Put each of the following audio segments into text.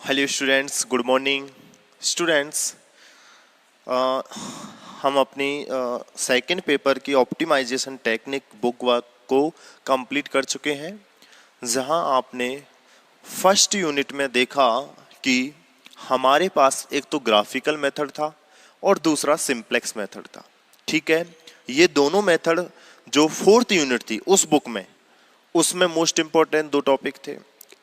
Hello students, good morning students. हम अपनी second paper की ऑप्टिमाइजेशन टेक्निक बुक वर्क को कंप्लीट कर चुके हैं, जहां आपने फर्स्ट यूनिट में देखा कि हमारे पास एक तो ग्राफिकल मेथड था और दूसरा सिंप्लेक्स मेथड था। ठीक है, ये दोनों मेथड जो फोर्थ यूनिट थी उस बुक में, उसमें मोस्ट इंपॉर्टेंट दो टॉपिक थे।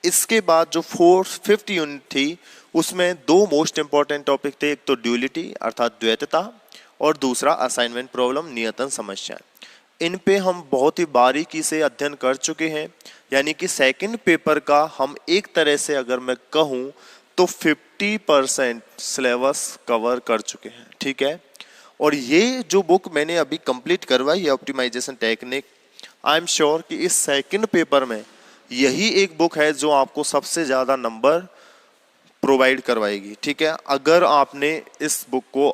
इसके बाद जो फिफ्थ यूनिट थी उसमें दो मोस्ट इंपॉर्टेंट टॉपिक थे, एक तो ड्यूलिटी अर्थात द्वैतता और दूसरा असाइनमेंट प्रॉब्लम नियतन समस्या। इन पे हम बहुत ही बारीकी से अध्ययन कर चुके हैं, यानी कि सेकंड पेपर का हम एक तरह से अगर मैं कहूँ तो 50% सिलेबस कवर कर चुके हैं। ठीक है, और ये जो बुक मैंने अभी कंप्लीट करवाई है optimization technique, I am sure कि इस सेकंड पेपर में यही एक बुक है जो आपको सबसे ज़्यादा नंबर प्रोवाइड करवाएगी। ठीक है, अगर आपने इस बुक को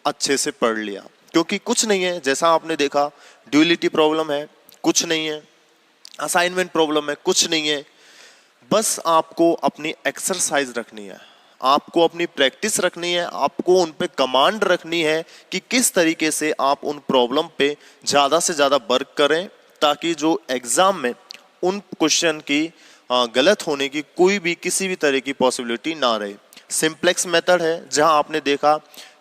अच्छे से पढ़ लिया, क्योंकि कुछ नहीं है, जैसा आपने देखा ड्यूलिटी प्रॉब्लम है, कुछ नहीं है, असाइनमेंट प्रॉब्लम है, कुछ नहीं है। बस आपको अपनी एक्सरसाइज रखनी है, आपको अपनी प्रैक्टिस रखनी है, आपको उन पे कमांड रखनी है कि किस तरीके से आप उन प्रॉब्लम पे ज़्यादा से ज़्यादा वर्क करें, ताकि जो एग्ज़ाम में उन क्वेश्चन की गलत होने की कोई भी किसी भी तरह की पॉसिबिलिटी ना रहे। सिंप्लेक्स मेथड है जहां आपने देखा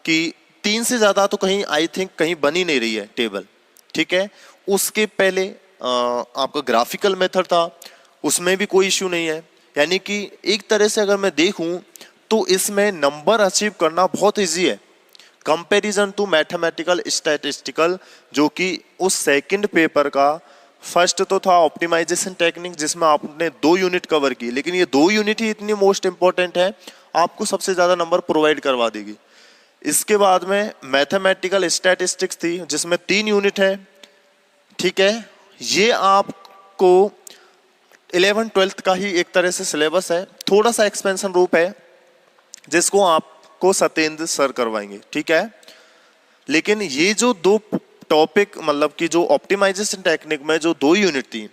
कि 3 से ज़्यादा तो कहीं आई थिंक कहीं बन ही नहीं रही है टेबल। ठीक है, उसके पहले आपका ग्राफिकल मेथड था, उसमें भी कोई इश्यू नहीं है। यानी कि एक तरह से अगर मैं देखूं तो इसमें नंबर अचीव करना बहुत ईजी है कंपैरिजन टू मैथमेटिकल स्टैटिस्टिकल, जो कि उस सेकंड पेपर का फर्स्ट तो था ऑप्टिमाइजेशन टेक्निक जिसमें आपने 2 यूनिट कवर की, लेकिन ये 2 यूनिट ही इतनी मोस्ट इंपॉर्टेंट है, आपको सबसे ज़्यादा नंबर प्रोवाइड करवा देगी। इसके बाद में मैथमेटिकल स्टैटिस्टिक्स थी जिसमें 3 यूनिट है। ठीक है, ये आपको 11th-12th का ही एक तरह से सिलेबस है, थोड़ा सा एक्सपेंशन रूप है जिसको आपको सत्येंद्र सर करवाएंगे। ठीक है, लेकिन ये जो दो टॉपिक, मतलब कि जो ऑप्टिमाइजेशन टेक्निक में जो 2 यूनिट थी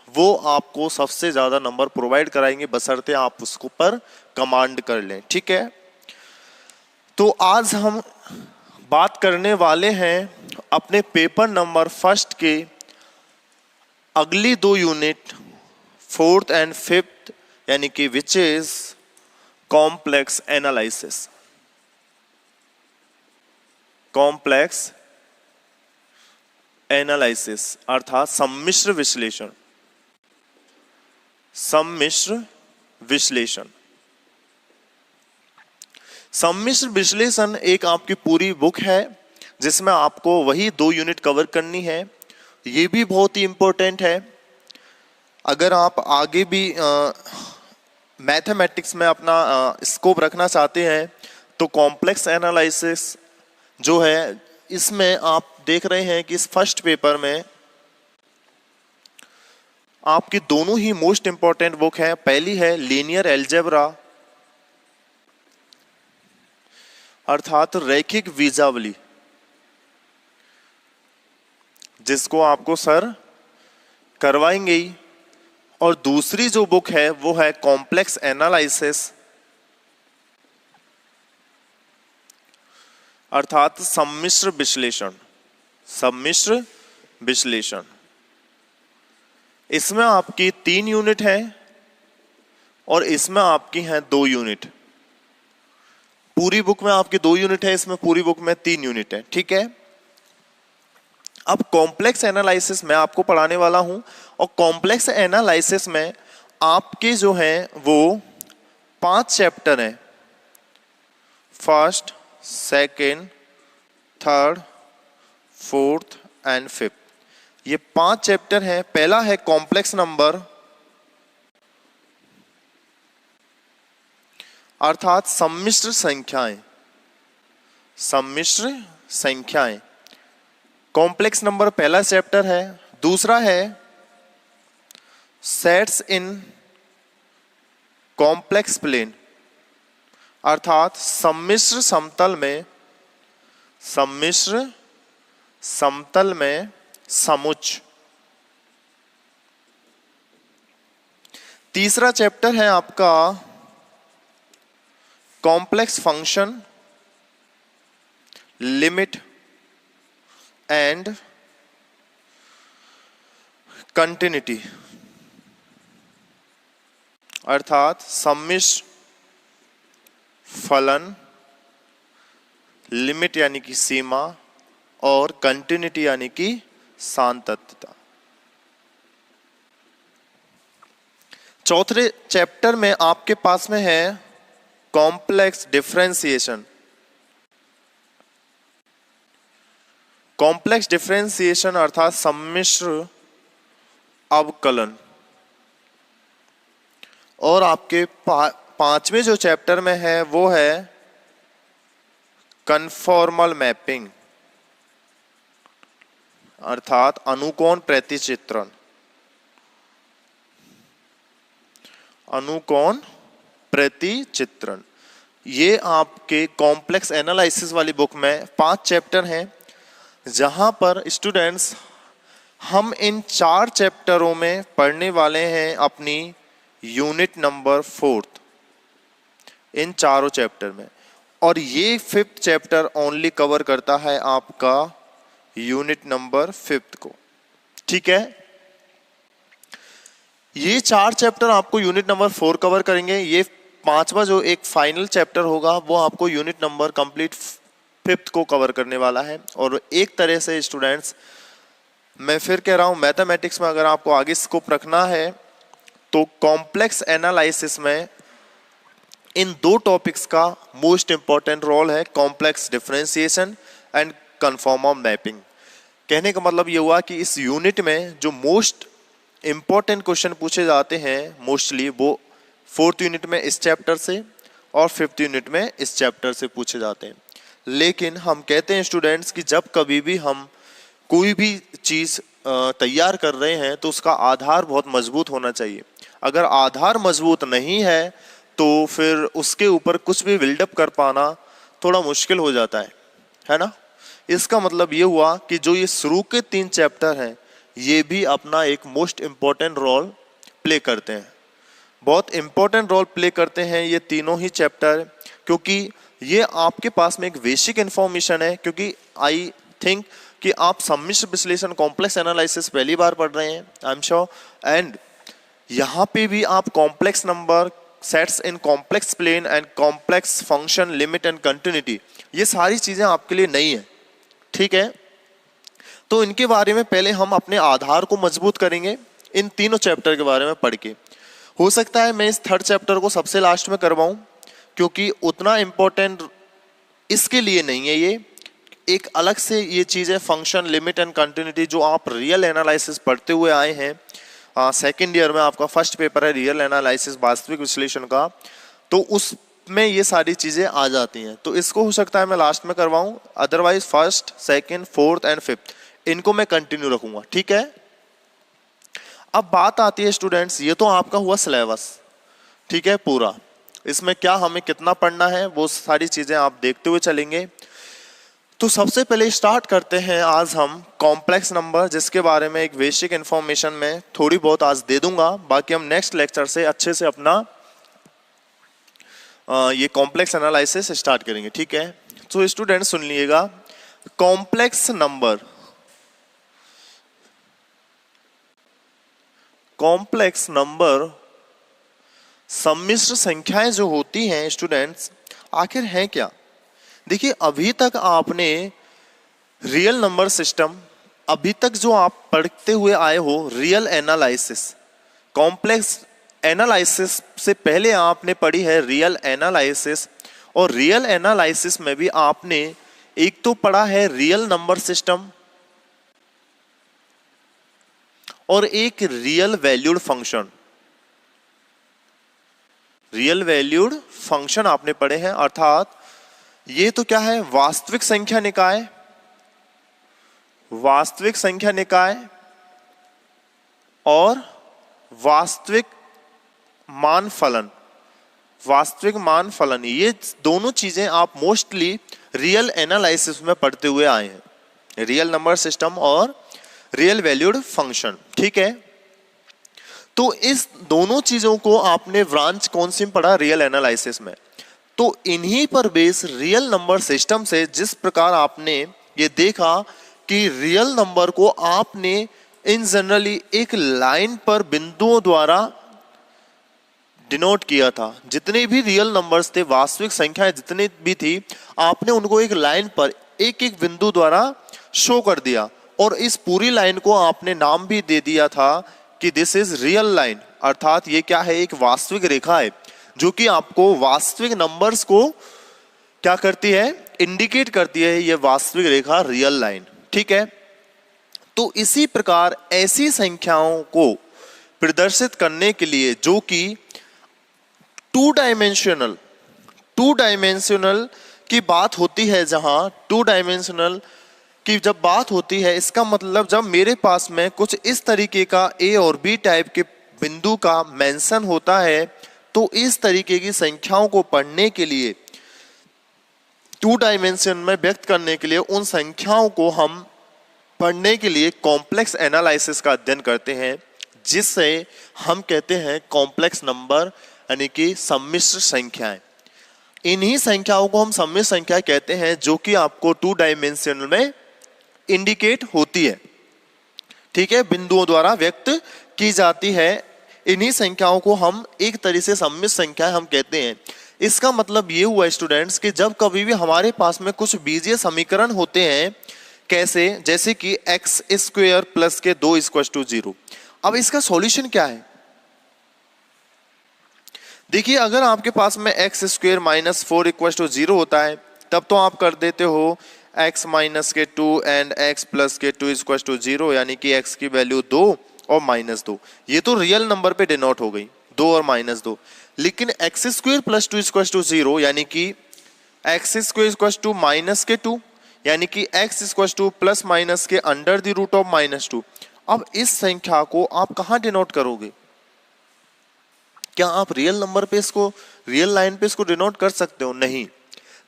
वो आपको सबसे ज़्यादा नंबर प्रोवाइड कराएंगे, बशर्ते आप उसको पर कमांड कर लें। ठीक है, तो आज हम बात करने वाले हैं अपने पेपर नंबर फर्स्ट के अगली 2 यूनिट 4th and 5th, यानी कि which is complex analysis. Complex analysis अर्थात सम्मिश्र विश्लेषण। सम्मिश्र विश्लेषण, सम्मिश्र विश्लेषण एक आपकी पूरी बुक है जिसमें आपको वही 2 यूनिट कवर करनी है। ये भी बहुत ही इंपॉर्टेंट है। अगर आप आगे भी मैथमेटिक्स में अपना स्कोप रखना चाहते हैं तो कॉम्प्लेक्स एनालिसिस जो है, इसमें आप देख रहे हैं कि इस फर्स्ट पेपर में आपकी दोनों ही मोस्ट इंपॉर्टेंट बुक है। पहली है लीनियर एल्जेब्रा अर्थात रैखिक बीजावली, जिसको आपको सर करवाएंगे ही, और दूसरी जो बुक है वो है कॉम्प्लेक्स एनालिसिस अर्थात सम्मिश्र विश्लेषण। सम्मिश्र विश्लेषण, इसमें आपकी 3 यूनिट है और इसमें आपकी हैं 2 यूनिट। पूरी बुक में आपकी 2 यूनिट है, इसमें पूरी बुक में 3 यूनिट है। ठीक है, अब कॉम्प्लेक्स एनालिसिस मैं आपको पढ़ाने वाला हूं, और कॉम्प्लेक्स एनालिसिस में आपके जो हैं वो 5 चैप्टर हैं, first, second, third, 4th and 5th। ये 5 चैप्टर हैं। पहला है कॉम्प्लेक्स नंबर अर्थात सम्मिश्र संख्याएं। सम्मिश्र संख्याएं, कॉम्प्लेक्स नंबर पहला चैप्टर है। दूसरा है सेट्स इन कॉम्प्लेक्स प्लेन अर्थात सम्मिश्र समतल में, सम्मिश्र समतल में समुच्च। तीसरा चैप्टर है आपका complex function, limit and continuity, अर्थात सम्मिश्र फलन, लिमिट यानी कि सीमा, और कंटिन्यूटी यानी कि सातत्यता। चौथे चैप्टर में आपके पास में है कॉम्प्लेक्स डिफरेंशिएशन। कॉम्प्लेक्स डिफरेंशिएशन अर्थात सम्मिश्र अवकलन। और आपके पांचवें जो चैप्टर में है वो है कन्फॉर्मल मैपिंग, अर्थात अनुकोण प्रतिचित्रण। अनुकोण प्रतिचित्रण, ये आपके कॉम्प्लेक्स एनालिसिस वाली बुक में 5 चैप्टर हैं, जहां पर स्टूडेंट्स हम इन 4 चैप्टरों में पढ़ने वाले हैं अपनी यूनिट नंबर 4 इन चारों चैप्टर में। और ये 5th चैप्टर ओनली कवर करता है आपका यूनिट नंबर 5 को, ठीक है। ये 4 चैप्टर आपको यूनिट नंबर 4 कवर करेंगे। ये 5वां जो एक फाइनल चैप्टर होगा वो आपको यूनिट नंबर कंप्लीट 5th को कवर करने वाला है। और एक तरह से स्टूडेंट्स, मैं फिर कह रहा हूं, मैथमेटिक्स में अगर आपको आगे स्कोप रखना है तो कॉम्प्लेक्स एनालिसिस में इन 2 टॉपिक्स का मोस्ट इंपॉर्टेंट रोल है, complex differentiation and conformal mapping. कहने का मतलब ये हुआ कि इस यूनिट में जो मोस्ट इंपॉर्टेंट क्वेश्चन पूछे जाते हैं मोस्टली वो 4th यूनिट में इस चैप्टर से और 5th यूनिट में इस चैप्टर से पूछे जाते हैं। लेकिन हम कहते हैं स्टूडेंट्स कि जब कभी भी हम कोई भी चीज़ तैयार कर रहे हैं तो उसका आधार बहुत मजबूत होना चाहिए। अगर आधार मजबूत नहीं है तो फिर उसके ऊपर कुछ भी बिल्डअप कर पाना थोड़ा मुश्किल हो जाता है ना। इसका मतलब ये हुआ कि जो ये शुरू के 3 चैप्टर हैं ये भी अपना एक मोस्ट इम्पॉर्टेंट रोल प्ले करते हैं, बहुत इम्पॉर्टेंट रोल प्ले करते हैं ये तीनों ही चैप्टर, क्योंकि ये आपके पास में एक बेसिक इन्फॉर्मेशन है। क्योंकि आई थिंक कि आप सम्मिश्र विश्लेषण कॉम्प्लेक्स एनालिसिस पहली बार पढ़ रहे हैं, आई एम श्योर, एंड यहाँ पे भी आप complex number, sets in complex plane and complex function, limit and continuity, ये सारी चीजें आपके लिए नई है, ठीक है। तो इनके बारे में पहले हम अपने आधार को मजबूत करेंगे इन तीनों चैप्टर के बारे में पढ़ के। हो सकता है मैं इस 3rd चैप्टर को सबसे लास्ट में करवाऊं, क्योंकि उतना इम्पोर्टेंट इसके लिए नहीं है। ये एक अलग से ये चीज़ है, फंक्शन, लिमिट एंड कंटिन्यूटी, जो आप रियल एनालिसिस पढ़ते हुए आए हैं। 2nd ईयर में आपका फर्स्ट पेपर है रियल एनालिसिस, वास्तविक विश्लेषण का, तो उसमें ये सारी चीज़ें आ जाती हैं। तो इसको हो सकता है मैं लास्ट में करवाऊं, otherwise 1st, 2nd, 4th and 5th इनको मैं कंटिन्यू रखूंगा, ठीक है। अब बात आती है स्टूडेंट्स, ये तो आपका हुआ सिलेबस, ठीक है, पूरा। इसमें क्या हमें कितना पढ़ना है वो सारी चीजें आप देखते हुए चलेंगे। तो सबसे पहले स्टार्ट करते हैं आज हम कॉम्प्लेक्स नंबर, जिसके बारे में एक बेसिक इंफॉर्मेशन में थोड़ी बहुत आज दे दूंगा। बाकी हम नेक्स्ट लेक्चर से अच्छे से अपना ये कॉम्प्लेक्स एनालिसिस स्टार्ट करेंगे, ठीक है। तो स्टूडेंट सुन लीजिएगा, कॉम्प्लेक्स नंबर, कॉम्प्लेक्स नंबर सम्मिश्र संख्याएं जो होती हैं स्टूडेंट्स, आखिर हैं क्या। देखिए, अभी तक आपने रियल नंबर सिस्टम, अभी तक जो आप पढ़ते हुए आए हो रियल एनालिसिस, कॉम्प्लेक्स एनालिसिस से पहले आपने पढ़ी है रियल एनालिसिस, और रियल एनालिसिस में भी आपने एक तो पढ़ा है रियल नंबर सिस्टम और एक real valued function. Real valued function आपने पढ़े हैं, अर्थात ये तो क्या है, वास्तविक संख्या निकाय, वास्तविक संख्या निकाय और वास्तविक मान फलन, वास्तविक मान फलन, ये दोनों चीजें आप मोस्टली रियल एनालिसिस में पढ़ते हुए आए हैं, रियल नंबर सिस्टम और रियल वैल्यूड फंक्शन, ठीक है। तो इस दोनों चीजों को आपने ब्रांच कौन सी पढ़ा, रियल एनालिसिस में। तो इन्हीं पर बेस रियल नंबर सिस्टम से जिस प्रकार आपने ये देखा कि रियल नंबर को आपने इन जनरली एक लाइन पर बिंदुओं द्वारा डिनोट किया था। जितने भी रियल नंबर्स थे, वास्तविक संख्याएं जितनी भी थी, आपने उनको एक लाइन पर एक एक बिंदु द्वारा शो कर दिया और इस पूरी लाइन को आपने नाम भी दे दिया था कि दिस इज रियल लाइन, अर्थात ये क्या है, एक वास्तविक रेखा है जो कि आपको वास्तविक नंबर्स को क्या करती है, इंडिकेट करती है, ये वास्तविक रेखा रियल लाइन। ठीक है, तो इसी प्रकार ऐसी संख्याओं को प्रदर्शित करने के लिए जो कि टू डायमेंशनल की बात होती है, जहां टू डायमेंशनल की जब बात होती है, इसका मतलब जब मेरे पास में कुछ इस तरीके का ए और बी टाइप के बिंदु का मेंशन होता है, तो इस तरीके की संख्याओं को पढ़ने के लिए, टू डायमेंशन में व्यक्त करने के लिए, उन संख्याओं को हम पढ़ने के लिए कॉम्प्लेक्स एनालिसिस का अध्ययन करते हैं, जिससे हम कहते हैं कॉम्प्लेक्स नंबर, यानी कि सम्मिश्र संख्याएं। इन्हीं संख्याओं को हम सम्मिश्र संख्या कहते हैं जो कि आपको टू डायमेंशनल में इंडिकेट होती है। ठीक है, बिंदुओं द्वारा व्यक्त की जाती है। इन्हीं संख्याओं को हम एक तरह से सम्मिश्र संख्या हम कहते हैं। इसका मतलब ये हुआ स्टूडेंट्स कि जब कभी भी हमारे पास में कुछ बीजीय समीकरण होते हैं, कैसे, जैसे कि एक्स स्क्वायर प्लस के 2 = 0। अब इसका सॉल्यूशन क्या है? देखिए, अगर आपके पास में एक्स स्क्वायर माइनस 4 = 0 होता है, तब तो आप कर देते हो x माइनस के 2 एंड x प्लस के 2 = 0, यानी कि x की वैल्यू 2 और -2। ये तो रियल नंबर पे डिनोट हो गई, 2 और -2। लेकिन एक्स स्क्वायर प्लस 2 = 0, यानी कि एक्स स्क्वायर = माइनस के 2, यानी कि x = प्लस माइनस के √2। अब इस संख्या को आप कहाँ डिनोट करोगे? क्या आप रियल नंबर पे इसको, रियल लाइन पे इसको डिनोट कर सकते हो? नहीं।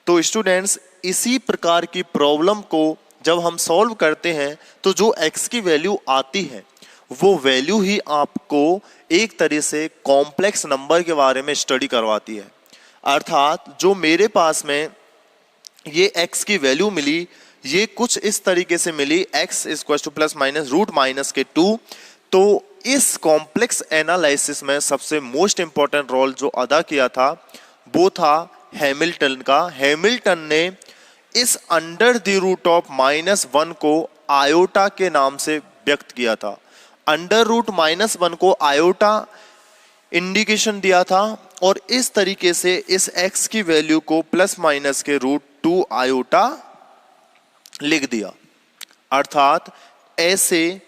तो स्टूडेंट्स, इसी प्रकार की प्रॉब्लम को जब हम सॉल्व करते हैं, तो जो x की वैल्यू आती है, वो वैल्यू ही आपको एक तरह से कॉम्प्लेक्स नंबर के बारे में स्टडी करवाती है। अर्थात जो मेरे पास में ये x की वैल्यू मिली, ये कुछ इस तरीके से मिली, x = प्लस माइनस √-2। तो इस कॉम्प्लेक्स एनालिसिस में सबसे मोस्ट इंपॉर्टेंट रोल जो अदा किया था, वो था हैमिल्टन का। हैमिल्टन ने इस √-1 को आयोटा के नाम से व्यक्त किया था। √-1 को आयोटा इंडिकेशन दिया था और इस तरीके से इस x की वैल्यू को प्लस माइनस के √2 आयोटा लिख दिया। अर्थात ऐसे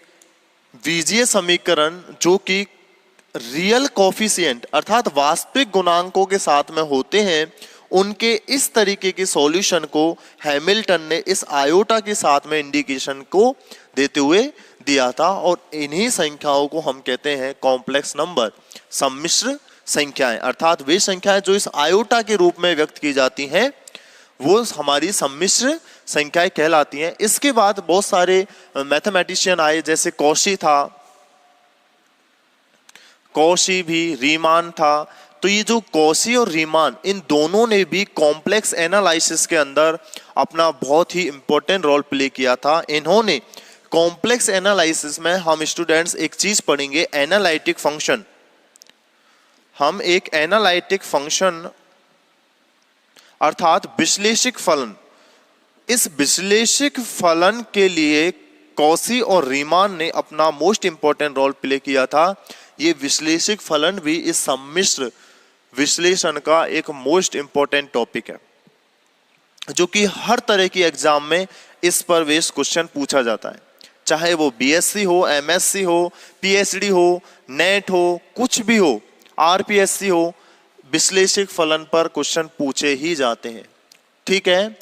बीजीय समीकरण जो कि रियल कोफिशिएंट अर्थात वास्तविक गुणांकों के साथ में होते हैं, उनके इस तरीके के सॉल्यूशन को हैमिल्टन ने इस आयोटा के साथ में इंडिकेशन को देते हुए दिया था। और इन्हीं संख्याओं को हम कहते हैं कॉम्प्लेक्स नंबर, सम्मिश्र संख्याएं। अर्थात वे संख्याएं जो इस आयोटा के रूप में व्यक्त की जाती हैं, वो हमारी सम्मिश्र संख्याएं कहलाती हैं। इसके बाद बहुत सारे मैथमेटिशियन आए, जैसे कॉशी था, कॉशी भी, रीमान था। तो ये जो कॉशी और रीमान, इन दोनों ने भी कॉम्प्लेक्स एनालिसिस के अंदर अपना बहुत ही इंपॉर्टेंट रोल प्ले किया था। इन्होंने कॉम्प्लेक्स एनालिसिस में हम स्टूडेंट्स एक चीज पढ़ेंगे, एनालिटिक फंक्शन। हम एक एनालिटिक फंक्शन अर्थात विश्लेषिक फलन, इस विश्लेषिक फलन के लिए कॉशी और रीमान ने अपना मोस्ट इंपॉर्टेंट रोल प्ले किया था। ये विश्लेषिक फलन भी इस सम्मिश्र विश्लेषण का एक मोस्ट इंपॉर्टेंट टॉपिक है, जो कि हर तरह की एग्जाम में इस पर बेस्ड क्वेश्चन पूछा जाता है, चाहे वो बीएससी हो, एमएससी हो, पीएचडी हो, नेट हो, कुछ भी हो, आरपीएससी हो, विश्लेषिक फलन पर क्वेश्चन पूछे ही जाते हैं। ठीक है,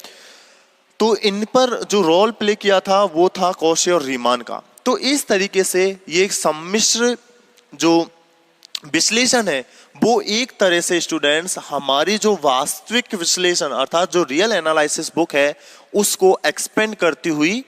तो इन पर जो रोल प्ले किया था वो था कॉशी और रीमान का। तो इस तरीके से ये एक सम्मिश्र जो विश्लेषण है, वो एक तरह से स्टूडेंट्स हमारी जो वास्तविक विश्लेषण अर्थात जो रियल एनालिसिस बुक है, उसको एक्सपेंड करती हुई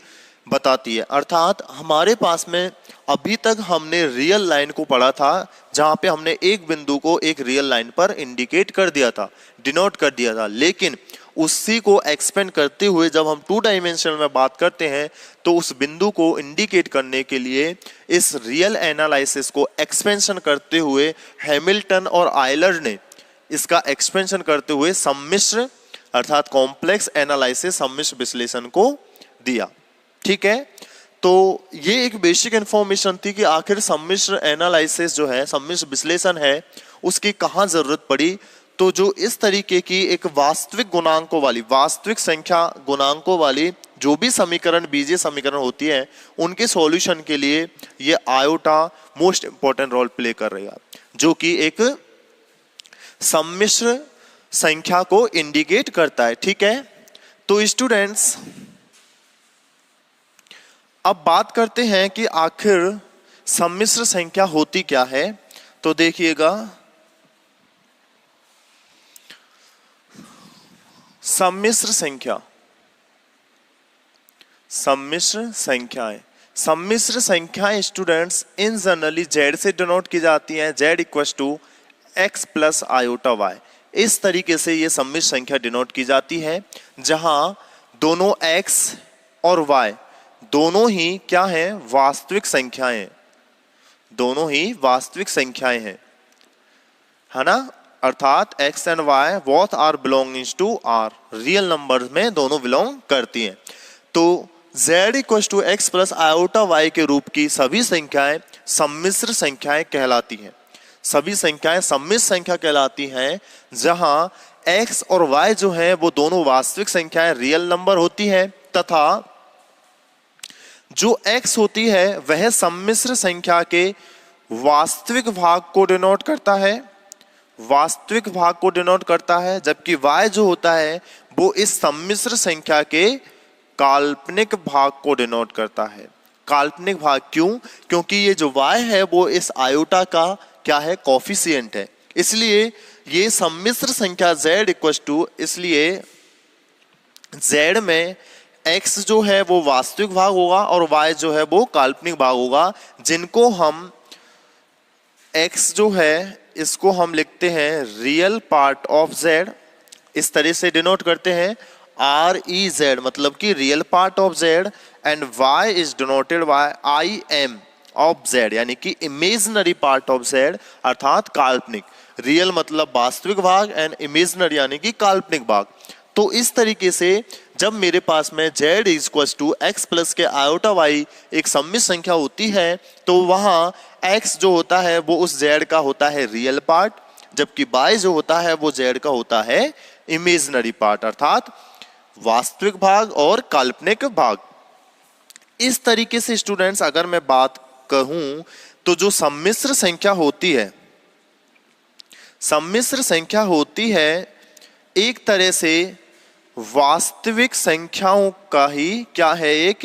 बताती है। अर्थात हमारे पास में अभी तक हमने रियल लाइन को पढ़ा था, जहां पे हमने एक बिंदु को एक रियल लाइन पर इंडिकेट कर दिया था, डिनोट कर दिया था। लेकिन उसी को एक्सपेंड करते हुए जब हम 2 डायमेंशनल में बात करते हैं तो उस बिंदु को इंडिकेट करने के लिए इस रियल एनालिसिस को एक्सपेंशन करते हुए हैमिल्टन और आयलर ने इसका एक्सपेंशन करते हुए सम्मिश्र अर्थात कॉम्प्लेक्स एनालिसिस, सम्मिश्र विश्लेषण को दिया। ठीक है, तो ये एक बेसिक इंफॉर्मेशन थी कि आखिर सम्मिश्र एनालिसिस जो है, सम्मिश्र विश्लेषण है, उसकी कहाँ जरूरत पड़ी। तो जो इस तरीके की एक वास्तविक गुणांकों वाली, वास्तविक संख्या गुणांकों वाली जो भी समीकरण, बीजीय समीकरण होती है, उनके सॉल्यूशन के लिए ये iota most important role play कर रहेगा, जो कि एक सम्मिश्र संख्या को इंडिकेट करता है। ठीक है, तो स्टूडेंट्स अब बात करते हैं कि आखिर सम्मिश्र संख्या होती क्या है। तो देखिएगा, सम्मिश्र संख्या, सम्मिश्र संख्याएं, सम्मिश्र संख्याएं स्टूडेंट्स इन जनरली जेड से डिनोट की जाती हैं, Z equal to X plus iota Y. इस तरीके से ये सम्मिश्र संख्या डिनोट की जाती है, जहां दोनों एक्स और वाई दोनों ही क्या हैं, वास्तविक संख्याएं, दोनों ही वास्तविक संख्याएं हैं, है ना। अर्थात x and y both are belonging to R, real numbers में दोनों बिलोंग करती हैं। तो z equal to X plus iota Y के रूप की सभी संख्याएं सम्मिश्र संख्याएं कहलाती हैं। सभी संख्याएं सम्मिश्र संख्या कहलाती हैं, जहां x और y जो है वो दोनों वास्तविक संख्याएं, रियल नंबर होती हैं, तथा जो x होती है वह सम्मिश्र संख्या के वास्तविक भाग को डिनोट करता है, वास्तविक भाग को डिनोट करता है, जबकि y जो होता है वो इस सम्मिश्र संख्या के काल्पनिक भाग को डिनोट करता है। काल्पनिक भाग क्यों? क्योंकि ये जो y है वो इस आयोटा का क्या है, कोफिशिएंट है। इसलिए ये सम्मिश्र संख्या z इक्वल टू, इसलिए z में x जो है वो वास्तविक भाग होगा और y जो है वो काल्पनिक भाग होगा, जिनको हम x जो है इसको हम लिखते हैं रियल पार्ट ऑफ z, इस तरह से डिनोट करते हैं REZ, मतलब कि real part of z, and y is denoted by IM of z, यानी कि इमेजिनरी पार्ट ऑफ z, अर्थात काल्पनिक। रियल मतलब वास्तविक भाग एंड इमेजिनरी यानी कि काल्पनिक भाग। तो इस तरीके से जब मेरे पास में z equal to X plus के आयोटा y एक सम्मिश्र संख्या होती है, तो वहां x जो होता है वो उस z का होता है रियल पार्ट, जबकि y जो होता है वो z का होता है इमेजिनरी पार्ट, अर्थात वास्तविक भाग और काल्पनिक भाग। इस तरीके से स्टूडेंट्स अगर मैं बात कहूं तो जो सम्मिश्र संख्या होती है, सम्मिश्र संख्या होती है एक तरह से वास्तविक संख्याओं का ही क्या है, एक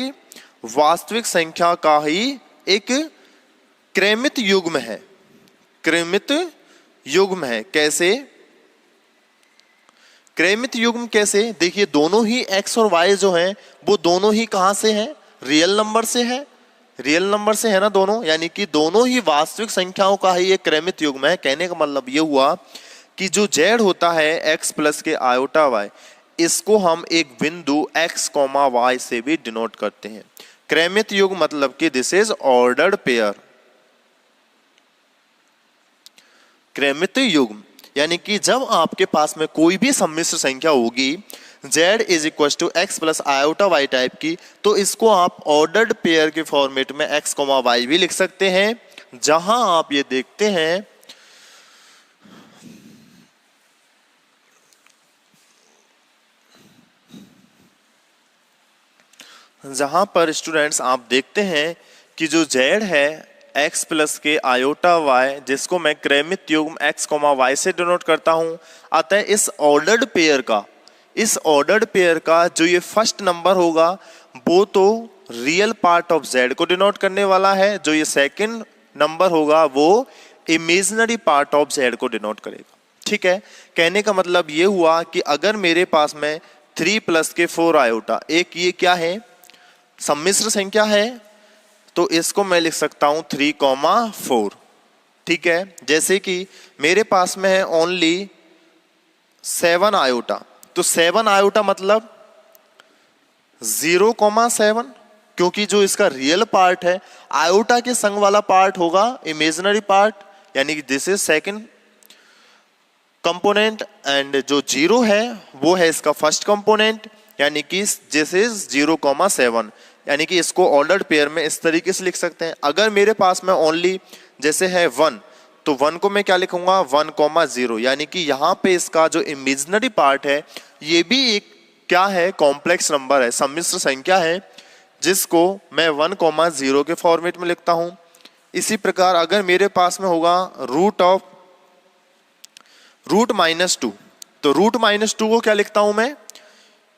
वास्तविक संख्या का ही एक क्रमित युग्म है, क्रमित युग्म है। कैसे क्रमित युग्म? कैसे? देखिए, दोनों ही x और y जो हैं वो दोनों ही कहां से हैं, रियल नंबर से है, रियल नंबर से है ना दोनों, यानी कि दोनों ही वास्तविक संख्याओं का ही एक क्रमित युग्म है। कहने का मतलब ये हुआ कि जो z होता है x प्लस के आयोटा y, इसको हम एक बिंदु x, y से भी डिनोट करते हैं। क्रमित युग्म मतलब कि दिस इज ऑर्डर्ड पेयर। क्रमित युग्म यानी कि जब आपके पास में कोई भी सम्मिश्र संख्या होगी z is equal to X plus iota y type की, तो इसको आप ऑर्डर्ड पेयर के फॉर्मेट में x, y भी लिख सकते हैं, जहां आप ये देखते हैं जहां पर स्टूडेंट्स आप देखते हैं कि जो z है x प्लस के आयोटा y, जिसको मैं क्रमित युग्म x, y से डिनोट करता हूं, अतः इस ऑर्डर्ड पेयर का जो ये फर्स्ट नंबर होगा वो तो रियल पार्ट ऑफ z को डिनोट करने वाला है, जो ये सेकंड नंबर होगा वो इमेजिनरी पार्ट ऑफ z को डिनोट करेगा। ठीक है, कहने का मतलब ये हुआ कि अगर मेरे पास में 3 प्लस के 4 आयोटा, एक ये क्या है, सम्मिश्र संख्या है, तो इसको मैं लिख सकता हूं 3, 4। ठीक है, जैसे कि मेरे पास में है ओनली 7 आयोटा, तो 7 आयोटा मतलब 0,7, क्योंकि जो इसका रियल पार्ट है आयोटा के संग वाला पार्ट होगा इमेजिनरी पार्ट, यानी कि this is second component, and जो 0 है वो है इसका फर्स्ट कंपोनेंट, यानी कि दिस इज 0,7, यानी कि इसको ऑर्डर्ड पेयर में इस तरीके से लिख सकते हैं। अगर मेरे पास में ओनली जैसे है 1, तो 1 को मैं क्या लिखूंगा 1,0, यानी कि यहाँ पे इसका जो इमेजिनरी पार्ट है ये भी एक क्या है कॉम्प्लेक्स नंबर है, सम्मिश्र संख्या है, जिसको मैं 1,0 के फॉर्मेट में लिखता हूं। इसी प्रकार अगर मेरे पास में होगा रूट -2, तो रूट -2 को क्या लिखता हूं मैं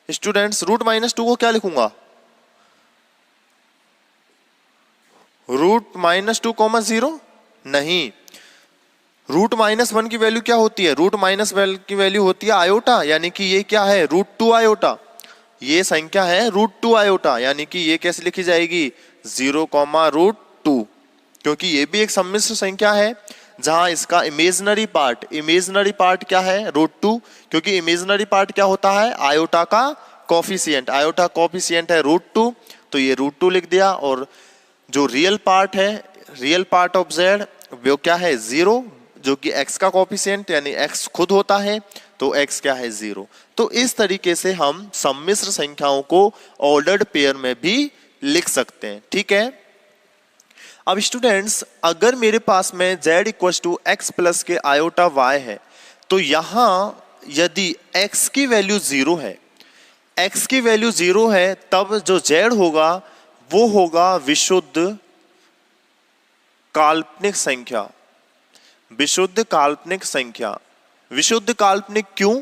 स्टूडेंट्स, रूट -2 को क्या लिखूंगा (√-2,0) नहीं, (√-1) की वैल्यू क्या होती है, (√-1) की वैल्यू होती है आयोटा, यानी कि ये क्या है √2 आयोटा, ये संख्या है √2 आयोटा, यानी कि ये कैसे लिखी जाएगी 0,√2, क्योंकि ये भी एक सम्मिश्र संख्या है जहां इसका इमेजिनरी पार्ट क्या है √2, क्योंकि इमेजिनरी पार्ट क्या होता है आयोटा का कोफिशिएंट, आयोटा कोफिशिएंट है √2, तो ये √2 लिख दिया, और जो रियल पार्ट है रियल पार्ट ऑफ z वो क्या है 0, जो कि x का कोफिशिएंट यानी x खुद होता है, तो x क्या है 0। तो इस तरीके से हम सम्मिश्र संख्याओं को ऑर्डर्ड पेयर में भी लिख सकते हैं, ठीक है। अब स्टूडेंट्स अगर मेरे पास में z = x प्लस के आयोटा y है, तो यहां यदि x की वैल्यू 0 है, x की वैल्यू 0 है, तब जो z होगा वो होगा विशुद्ध काल्पनिक संख्या, विशुद्ध काल्पनिक संख्या। विशुद्ध काल्पनिक क्यों?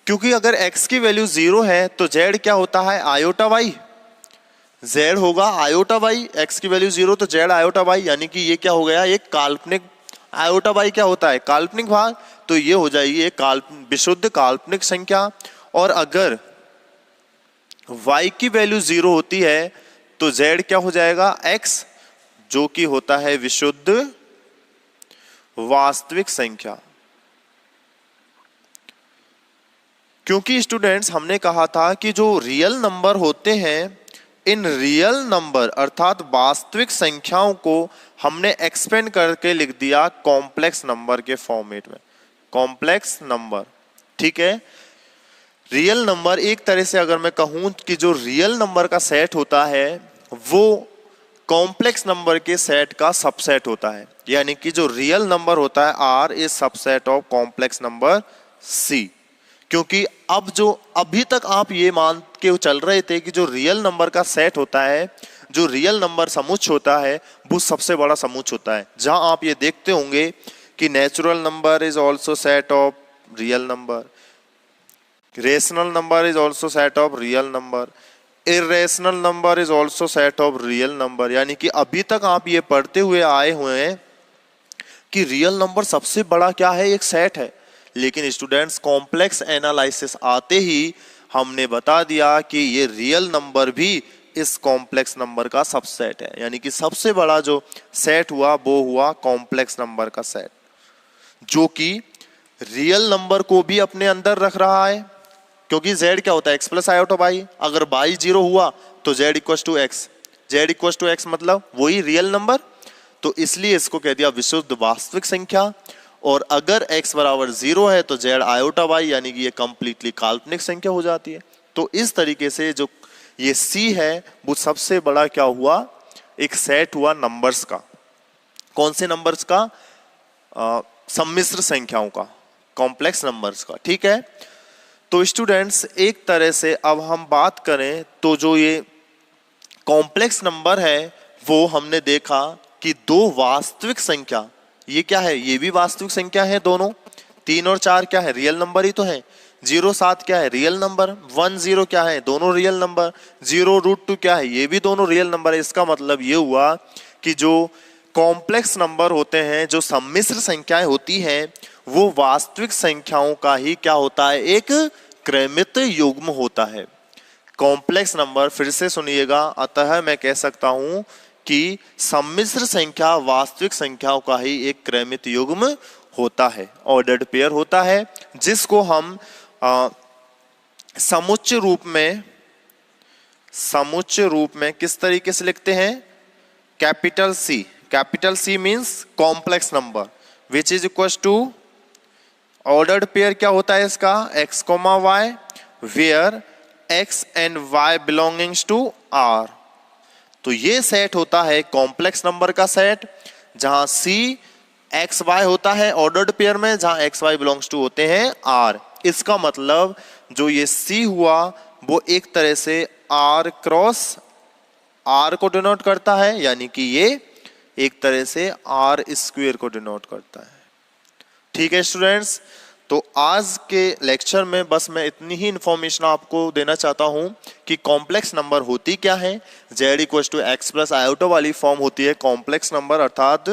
क्योंकि अगर x की वैल्यू 0 है तो z क्या होता है आयोटा y, z होगा आयोटा y, x की वैल्यू 0 तो z आयोटा y, यानी कि ये क्या हो गया एक काल्पनिक, आयोटा y क्या होता है काल्पनिक भाग, तो ये हो जाएगी एक विशुद्ध काल्पनिक संख्या। और अगर y की वैल्यू 0 होती है तो z क्या हो जाएगा x, जो कि होता है विशुद्ध वास्तविक संख्या। क्योंकि स्टूडेंट्स हमने कहा था कि जो रियल नंबर होते हैं, इन रियल नंबर अर्थात वास्तविक संख्याओं को हमने एक्सपेंड करके लिख दिया कॉम्प्लेक्स नंबर के फॉर्मेट में, कॉम्प्लेक्स नंबर, ठीक है। रियल नंबर एक तरह से अगर मैं कहूं कि जो रियल नंबर का सेट होता है वो कॉम्प्लेक्स नंबर के सेट का सबसेट होता है, यानी कि जो रियल नंबर होता है R is subset of complex number C। क्योंकि अब जो अभी तक आप ये मान के चल रहे थे कि जो रियल नंबर का सेट होता है, जो रियल नंबर समुच्चय होता है वो सबसे बड़ा समुच्चय होता है, जहां आप ये देखते होंगे कि natural number is also set of real number, rational number is also set of real number, irrational number is also set of real number. यानी कि अभी तक आप ये पढ़ते हुए आए हुए हैं कि रियल नंबर सबसे बड़ा क्या है एक सेट है, लेकिन स्टूडेंट्स कॉम्प्लेक्स एनालिसिस आते ही हमने बता दिया कि ये रियल नंबर भी इस कॉम्प्लेक्स नंबर का सबसेट है, यानी कि सबसे बड़ा जो सेट हुआ वो हुआ कॉम्प्लेक्स नंबर का सेट, जो कि रियल नंबर को भी अपने अंदर रख रहा है। क्योंकि z क्या होता है x प्लस आयोटा y, अगर y 0 हुआ तो z = x, z = x मतलब वही रियल नंबर, तो इसलिए इसको कह दिया विशुद्ध वास्तविक संख्या। और अगर x = 0 है तो z आयोटा y, यानी कि ये कंप्लीटली काल्पनिक संख्या हो जाती है। तो इस तरीके से जो ये C है वो सबसे बड़ा क्या हुआ एक सेट हुआ नंबर्स का। कौन से नंबर्स का? सम्मिश्र संख्याओं का, कॉम्प्लेक्स नंबर्स का, ठीक है। तो स्टूडेंट्स एक तरह से अब हम बात करें तो जो ये कॉम्प्लेक्स नंबर है वो हमने देखा कि दो वास्तविक संख्या, ये क्या है ये भी वास्तविक संख्या है दोनों, 3 और 4 क्या है रियल नंबर ही तो है, 0 7 क्या है रियल नंबर, 1 0 क्या है दोनों रियल नंबर, 0√2 क्या है ये भी दोनों रियल नंबर है। इसका मतलब ये हुआ कि जो कॉम्प्लेक्स नंबर होते हैं, जो सम्मिश्र संख्याएं होती हैं, वो वास्तविक संख्याओं का ही क्या होता है एक क्रमित युग्म होता है। कॉम्प्लेक्स नंबर फिर से सुनिएगा, अतः मैं कह सकता हूं कि सम्मिश्र संख्या वास्तविक संख्याओं का ही एक क्रमित युग्म होता है, ऑर्डर्ड पेयर होता है, जिसको हम समुच्चय रूप में किस तरीके से लिखते हैं? Capital C means complex number which is equal to ordered pair क्या होता है इसका? x, y where x and y belongings to R। तो ये सेट होता है कॉम्प्लेक्स नंबर का सेट, जहां C x y होता है ऑर्डर्ड पेयर में, जहां x y बिलोंग्स टू होते हैं R। इसका मतलब जो ये C हुआ वो एक तरह से R क्रॉस R को डिनोट करता है, यानी कि ये एक तरह से R स्क्वायर को डिनोट करता है। ठीक है स्टूडेंट्स, तो आज के लेक्चर में बस मैं इतनी ही इंफॉर्मेशन आपको देना चाहता हूं कि कॉम्प्लेक्स नंबर होती क्या है। z equal to X plus iota वाली फॉर्म होती है कॉम्प्लेक्स नंबर, अर्थात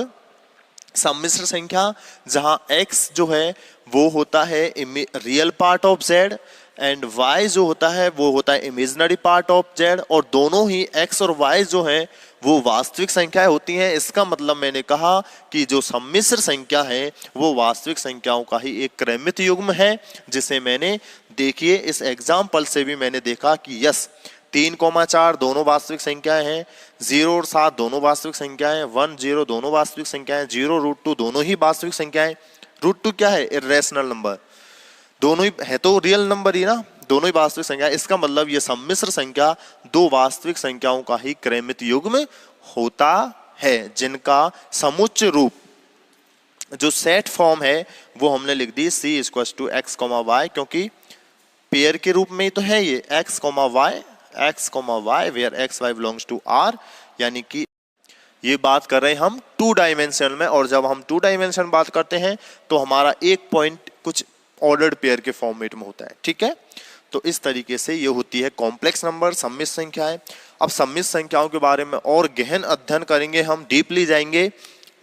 सम्मिश्र संख्या, जहां x जो है वो होता है real part of z and y जो होता है वो होता है इमेजिनरी पार्ट ऑफ z, और दोनों ही x और y जो है वो वास्तविक संख्याएं होती हैं। इसका मतलब मैंने कहा कि जो सम्मिश्र संख्या है वो वास्तविक संख्याओं का ही एक क्रमित युग्म है, जिसे मैंने देखिए इस एग्जाम्पल से भी मैंने देखा कि यस 3,4 दोनों वास्तविक संख्याएं हैं, 0 और 7 दोनों वास्तविक संख्याएं, 1 0 दोनों वास्तविक संख्याएं, 0√2 दोनों ही वास्तविक संख्याएं। √2 क्या है? Irrational number. दोनों ही है तो रियल नंबर ही ना, दोनों ही वास्तविक संख्या। इसका मतलब ये सम्मिश्र संख्या दो वास्तविक संख्याओं का ही क्रमित युग्म होता है, जिनका समुच्चय रूप जो सेट फॉर्म है वो हमने लिख दी c equal to x, y, क्योंकि पेयर के रूप में ही तो है ये x, y where x y belongs to R, यानी कि ये बात कर रहे हैं हम 2 डायमेंशन में। और जब हम 2 डायमेंशन बात करते हैं तो हमारा एक पॉइंट कुछ ऑर्डर्ड पेयर के फॉर्मेट में होता है। ठीक है, तो इस तरीके से ये होती है कॉम्प्लेक्स नंबर, सम्मिश्र संख्याएं। अब सम्मिश्र संख्याओं के बारे में और गहन अध्ययन करेंगे, हम डीपली जाएंगे।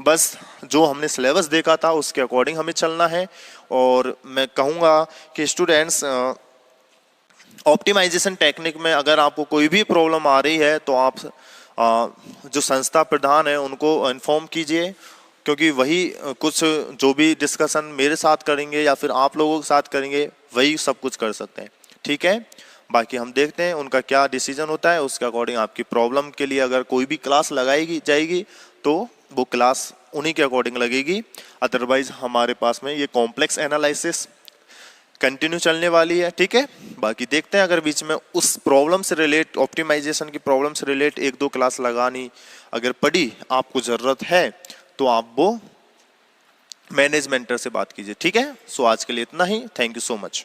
बस जो हमने सिलेबस देखा था उसके अकॉर्डिंग हमें चलना है। और मैं कहूँगा कि स्टूडेंट्स ऑप्टिमाइजेशन टेक्निक में अगर आपको कोई भी प्रॉब्लम आ रही है तो आप जो संस्था प्रधान है उनको इन्फॉर्म कीजिए, क्योंकि वही कुछ जो भी डिस्कशन मेरे साथ करेंगे या फिर आप लोगों के साथ करेंगे वही सब कुछ कर सकते हैं। ठीक है, बाकी हम देखते हैं उनका क्या डिसीजन होता है, उसके अकॉर्डिंग आपकी प्रॉब्लम के लिए अगर कोई भी क्लास लगाई जाएगी तो वो क्लास उन्हीं के अकॉर्डिंग लगेगी। अदरवाइज हमारे पास में ये कॉम्प्लेक्स एनालिसिस कंटिन्यू चलने वाली है। ठीक है, बाकी देखते हैं अगर बीच में उस प्रॉब्लम से रिलेट, ऑप्टिमाइजेशन की प्रॉब्लम से रिलेट 1-2 क्लास लगानी अगर पड़ी, आपको ज़रूरत है तो आप वो मैनेजमेंटर से बात कीजिए। ठीक है, सो आज के लिए इतना ही। Thank you so much.